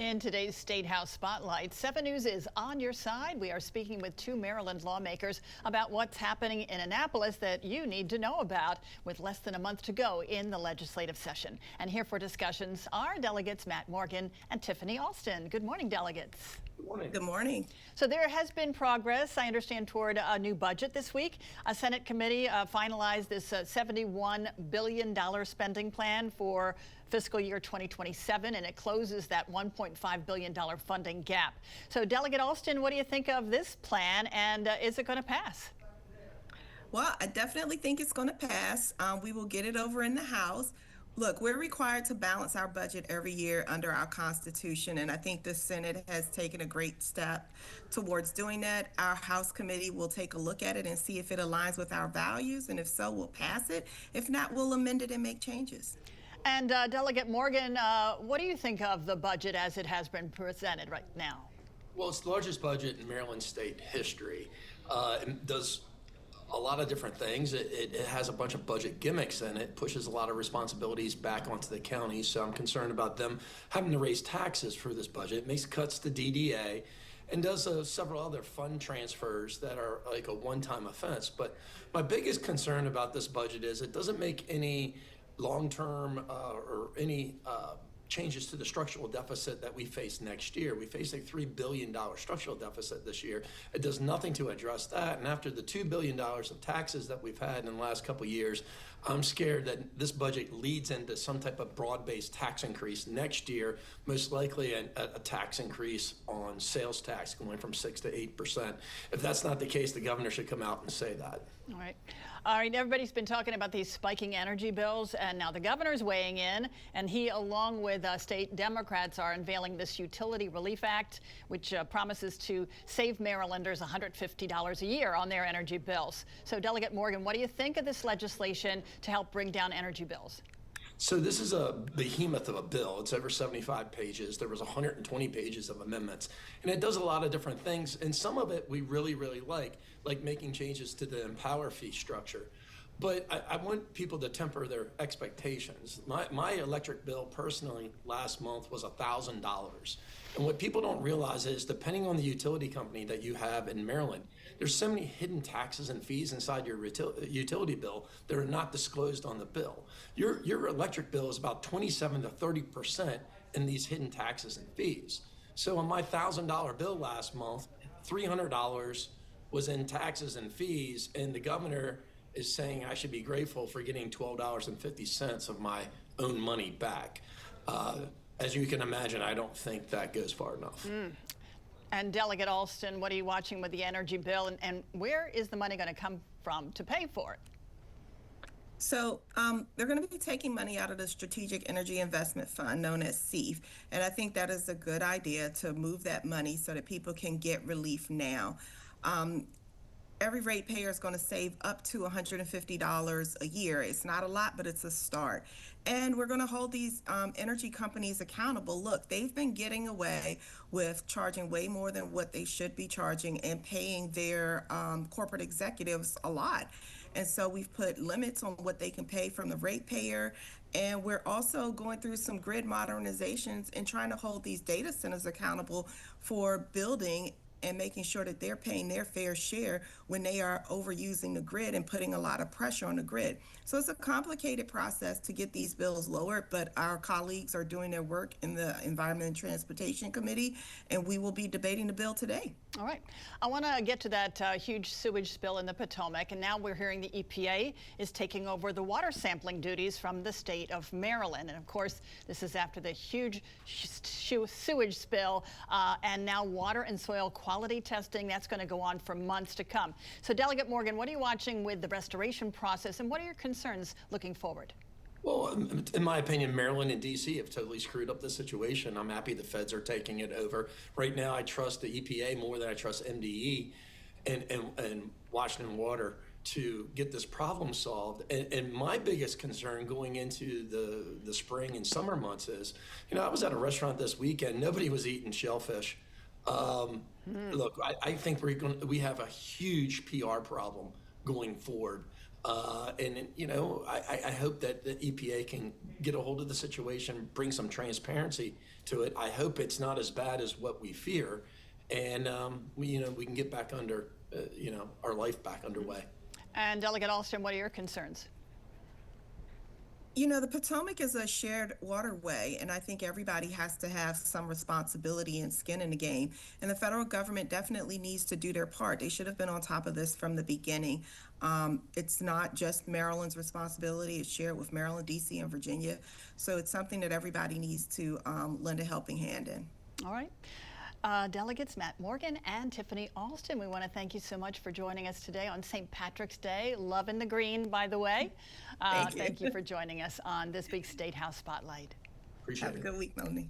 In today's Statehouse Spotlight, 7 News is on your side. We are speaking with 2 Maryland lawmakers about what's happening in Annapolis that you need to know about with less than a month to go in the legislative session. And here for discussions are delegates Matt Morgan and Tiffany Alston. Good morning, delegates. Good morning. Good morning. So there has been progress, I understand, toward a new budget this week. A Senate committee finalized this $71 billion spending plan for fiscal year 2027, and it closes that $1.5 billion funding gap. So Delegate Alston, what do you think of this plan, and is it going to pass? Well, I definitely think it's going to pass. We will get it over in the House. Look, we're required to balance our budget every year under our Constitution, and I think the Senate has taken a great step towards doing that. Our House committee will take a look at it and see if it aligns with our values, and if so, we'll pass it. If not, we'll amend it and make changes. And Delegate Morgan, what do you think of the budget as it has been presented right now? Well, it's the largest budget in Maryland state history. It does a lot of different things. It has a bunch of budget gimmicks in it, pushes a lot of responsibilities back onto the county. So I'm concerned about them having to raise taxes for this budget. It makes cuts to DDA and does several other fund transfers that are like a one-time offense. But my biggest concern about this budget is it doesn't make any long-term or any changes to the structural deficit that we face next year. We face a $3 billion structural deficit this year. It does nothing to address that. And after the $2 billion of taxes that we've had in the last couple of years, I'm scared that this budget leads into some type of broad-based tax increase next year, most likely a tax increase on sales tax going from 6 to 8%. If that's not the case, the governor should come out and say that. All right. All right, everybody's been talking about these spiking energy bills, and now the governor's weighing in, and he, along with state Democrats, are unveiling this Utility Relief Act, which promises to save Marylanders $150 a year on their energy bills. So, Delegate Morgan, what do you think of this legislation to help bring down energy bills? So this is a behemoth of a bill. It's over 75 pages. There was 120 pages of amendments, and it does a lot of different things. And some of it we really, really like making changes to the Empower fee structure. But I want people to temper their expectations. My electric bill personally last month was $1,000. And what people don't realize is, depending on the utility company that you have in Maryland, there's so many hidden taxes and fees inside your utility bill that are not disclosed on the bill. Your electric bill is about 27 to 30% in these hidden taxes and fees. So on my $1,000 bill last month, $300 was in taxes and fees, and the governor is saying I should be grateful for getting $12.50 of my own money back. As you can imagine, I don't think that goes far enough. And Delegate Alston, what are you watching with the energy bill, and where is the money going to come from to pay for it? So they're going to be taking money out of the Strategic Energy Investment Fund, known as SEIF, and I think that is a good idea to move that money so that people can get relief now. Every ratepayer is going to save up to $150 a year. It's not a lot, but it's a start. And we're going to hold these energy companies accountable. Look, they've been getting away with charging way more than what they should be charging and paying their corporate executives a lot. And so we've put limits on what they can pay from the ratepayer. And we're also going through some grid modernizations and trying to hold these data centers accountable for building and making sure that they're paying their fair share when they are overusing the grid and putting a lot of pressure on the grid. So it's a complicated process to get these bills lowered, but our colleagues are doing their work in the Environment and Transportation Committee, and we will be debating the bill today. All right. I want to get to that huge sewage spill in the Potomac, and now we're hearing the EPA is taking over the water sampling duties from the state of Maryland. And of course, this is after the huge sewage spill, and now water and soil quality testing, that's going to go on for months to come. So Delegate Morgan, what are you watching with the restoration process, and what are your concerns looking forward? Well, in my opinion, Maryland and D.C. have totally screwed up the situation. I'm happy the feds are taking it over. Right now, I trust the EPA more than I trust MDE and Washington Water to get this problem solved. And my biggest concern going into the spring and summer months is, I was at a restaurant this weekend. Nobody was eating shellfish. Look, I think we have a huge PR problem going forward And you know, I hope that the EPA can get a hold of the situation, bring some transparency to it. I hope it's not as bad as what we fear, and we can get back under our life back underway. And Delegate Alston, what are your concerns? You know, the Potomac is a shared waterway, and I think everybody has to have some responsibility and skin in the game. And the federal government definitely needs to do their part. They should have been on top of this from the beginning. It's not just Maryland's responsibility. It's shared with Maryland, D.C., and Virginia. So it's something that everybody needs to lend a helping hand in. All right. Delegates Matt Morgan and Tiffany Alston, we want to thank you so much for joining us today on St. Patrick's Day. Loving the green, by the way. Thank you. Thank you for joining us on this week's Statehouse Spotlight. Appreciate it. Have a good week, Melanie.